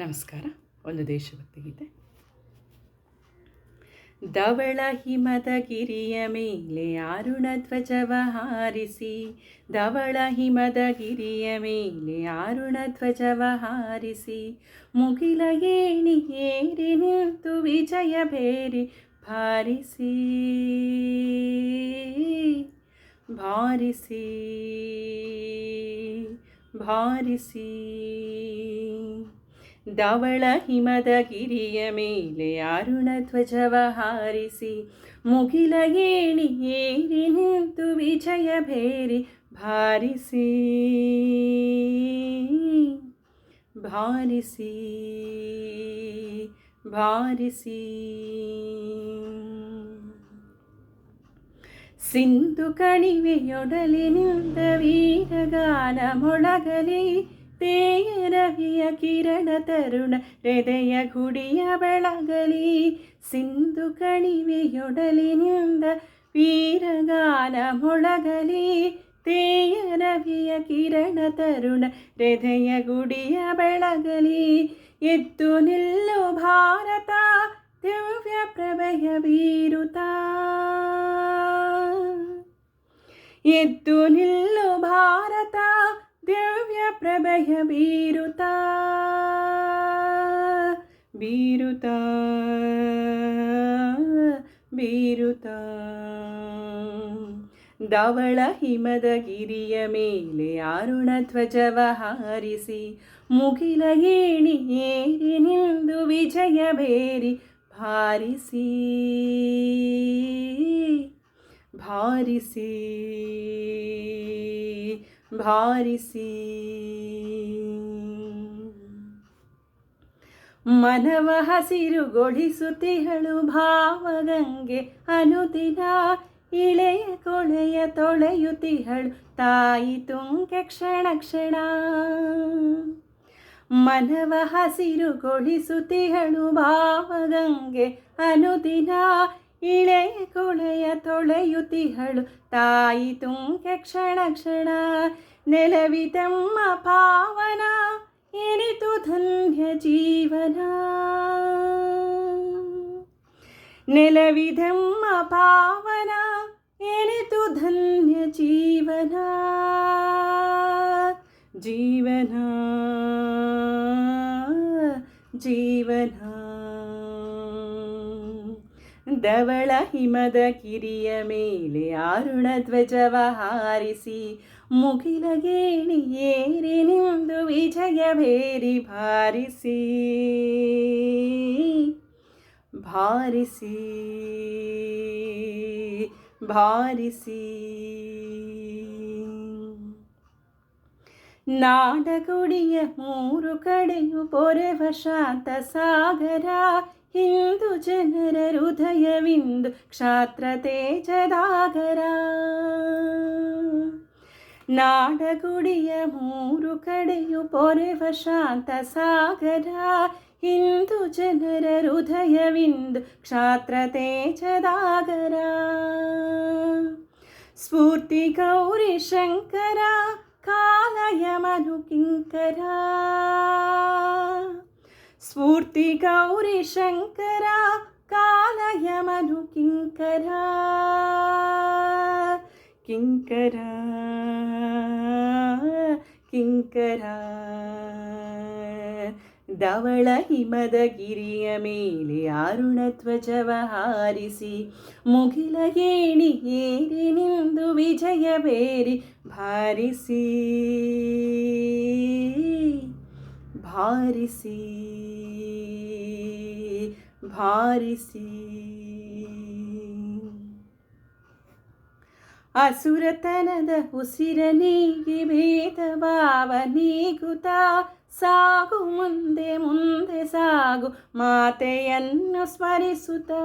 ನಮಸ್ಕಾರ. ಒಂದು ದೇಶಭಕ್ತಿ ಗೀತೆ. ಧವಳ ಹಿಮದ ಗಿರಿಯ ಮೇಲೆ ಅರುಣ ಧ್ವಜವ ಹಾರಿಸಿ, ಧವಳ ಹಿಮದ ಗಿರಿಯ ಮೇಲೆ ಅರುಣ ಧ್ವಜವ ಹಾರಿಸಿ, ಮುಗಿಲ ಏಣಿ ಏರಿ ನಿಂತು ವಿಜಯ ಬೇರಿ ಭಾರಿಸಿ ಭಾರಿಸಿ ಭಾರಿಸಿ. ಧವಳ ಹಿಮದ ಗಿರಿಯ ಮೇಲೆ ಅರುಣ ಧ್ವಜವ ಹಾರಿಸಿ, ಮುಗಿಲ ಏಣಿ ಏರಿ ನಿಂತು ವಿಜಯ ಬೇರಿ ಭಾರಿಸಿ ಭಾರಿಸಿ ಭಾರಿಸಿ. ಸಿಂಧು ಕಣಿವೆಯೊಡಲಿನಿಂದ ವೀರಗಾನ ಮೊಳಗಲಿ, ತೇರವಿಯ ಕಿರಣ ತರುಣ ಹೃದಯ ಗುಡಿಯ ಬೆಳಗಲಿ. ಸಿಂಧು ಕಣಿವೆಯೊಡಲಿನಿಂದ ವೀರಗಾನ ಮೊಳಗಲಿ, ತೇರವಿಯ ಕಿರಣ ತರುಣ ಹೃದಯ ಗುಡಿಯ ಬೆಳಗಲಿ. ಎದ್ದು ನಿಲ್ಲು ಭಾರತ ದಿವ್ಯ ಪ್ರಭಯ ಬೀರುತ್ತಾ, ಎದ್ದು ನಿಲ್ಲು ಭಾರತ ದಿವ್ಯ ಪ್ರಭಯ ಬೀರುತ್ತಾ ಬೀರುತ್ತಾ ಬೀರುತ್ತಾ. ಧವಳ ಹಿಮದ ಗಿರಿಯ ಮೇಲೆ ಅರುಣ ಧ್ವಜವ ಹಾರಿಸಿ, ಮುಗಿಲ ಏಣಿ ಏರಿ ನಿಂದು ವಿಜಯ ಬೇರಿ ಭಾರಿಸಿ ಭಾರಿಸಿ ಭಾರಿಸಿ. ಮನವ ಹಸಿರುಗೊಳಿಸುತ್ತಿಹಳು ಭಾವಗಂಗೆ ಅನುದಿನ, ಇಳೆಯ ಕೊಳೆಯ ತೊಳೆಯುತ್ತಿಹಳು ತಾಯಿ ತುಂಗೆ ಕ್ಷಣ ಕ್ಷಣ. ಮನವ ಹಸಿರುಗೊಳಿಸುತ್ತಿಹಳು ಭಾವಗಂಗೆ ಅನುದಿನ, ಇಳೆಯ ಕೊಳೆಯ ತೊಳೆಯುತ್ತಿಹಳು ತಾಯಿ ತುಂಗೆ ಕ್ಷಣ ಕ್ಷಣ. ನೆಲವಿದಮ್ಮ ಪಾವನ ಎನಿತು ಧನ್ಯ ಜೀವನ, ನೆಲವಿದಮ್ಮ ಪಾವನ ಎನಿತು ಧನ್ಯ ಜೀವನ ಜೀವನ ಜೀವನ. ಧವಳ ಹಿಮದ ಗಿರಿಯ ಮೇಲೆ ಅರುಣ ಧ್ವಜವ ಹಾರಿಸಿ, ಮುಗಿಲ ಏಣಿ ಏರಿ ನಿಂದು ವಿಜಯ ಬೇರಿ ಭಾರಿಸಿ ಭಾರಿಸಿ ಭಾರಿಸಿ. ನಾಡಗುಡಿಯ ಮೂರು ಕಡೆಯು ಪೊರೆವ ಶಾಂತ ಸಾಗರ, ಹಿಂದೂ ಜನರ ಹೃದಯವಿಂದು ಕ್ಷಾತ್ರ ತೇಜದಾಗರ. ನಾಡಗುಡಿಯ ಮೂರು ಕಡೆಯು ಪೊರೆವ ಶಾಂತ ಸಾಗರ, ಹಿಂದೂ ಜನರ ಹೃದಯವಿಂದು ಕ್ಷಾತ್ರ ತೇಜದಾಗರ. ಸ್ಫೂರ್ತಿ ಗೌರಿ ಶಂಕರ ಕಾಲಯಮನು ಕಿಂಕರ, ಸ್ಫೂರ್ತಿ ಗೌರಿ ಶಂಕರ ಕಾಲಯಮನು ಕಿಂಕರ ಕಿಂಕರ ಕಿಂಕರ. ಧವಳ ಹಿಮದ ಗಿರಿಯ ಮೇಲೆ ಅರುಣ ಧ್ವಜವ ಹಾರಿಸಿ, ಮುಗಿಲ ಏಣಿ ಏರಿ ನಿಂದು ವಿಜಯ ಬೇರಿ ಭಾರಿಸಿ ಭಾರಿಸಿ ಭಾರಿಸಿ. ಅಸುರತನದ ಉಸಿರ ನೀಗಿ ಭೇದ ಭಾವ ನೀಗುತ್ತಾ, ಸಾಗು ಮುಂದೆ ಮುಂದೆ ಸಾಗು ಮಾತೆಯನ್ನು ಸ್ಮರಿಸುತ್ತಾ.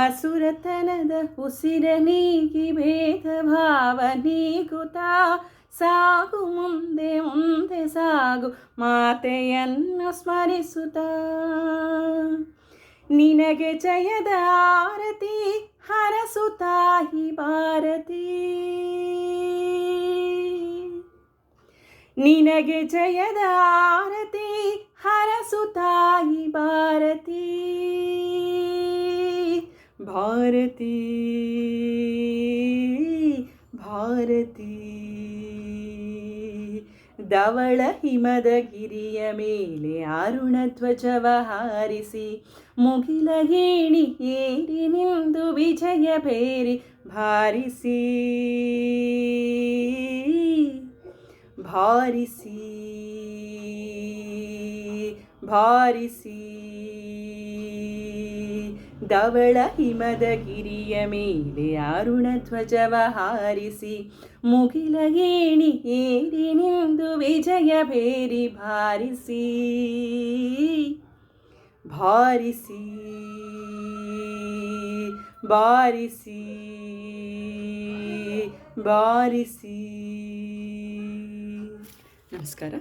ಅಸುರತನದ ಉಸಿರ ನೀಗಿ ಭೇದ ಭಾವ ನೀಗುತ್ತಾ, ಸಾಗು ಮುಂದೆ ಮುಂದೆ ಸಾಗು ಮಾತೆಯನ್ನು ಸ್ಮರಿಸುತ್ತಾ. ನಿನಗೆ ಜಯದ ಆರತಿ ಹರಸುತ್ತಾಹಿ ಭಾರತಿ, ನಿನಗೆ ಜಯದ ಆರತಿ ಹರಸು ತಾಯಿ ಭಾರತಿ ಭಾರತಿ ಭಾರತಿ. ಧವಳ ಹಿಮದ ಗಿರಿಯ ಮೇಲೆ ಅರುಣ ಧ್ವಜವ ಹಾರಿಸಿ ಮುಗಿಲ ಗೇಣಿ ಏರಿ ನಿಂದು ವಿಜಯ ಬೇರಿ ಭಾರಿಸಿ ಭಾರಿಸಿ ಭಾರಿಸಿ. ಧವಳ ಹಿಮದ ಗಿರಿಯ ಮೇಲೆ ಅರುಣ ಧ್ವಜವ ಹಾರಿಸಿ ಮುಗಿಲ ಗೇಣಿ ಏರಿ ನಿಂದು ವಿಜಯ ಬೇರಿ ಭಾರಿಸಿ ಭಾರಿಸಿ ಬಾರಿಸಿ ಬಾರಿಸಿ. ನಮಸ್ಕಾರ.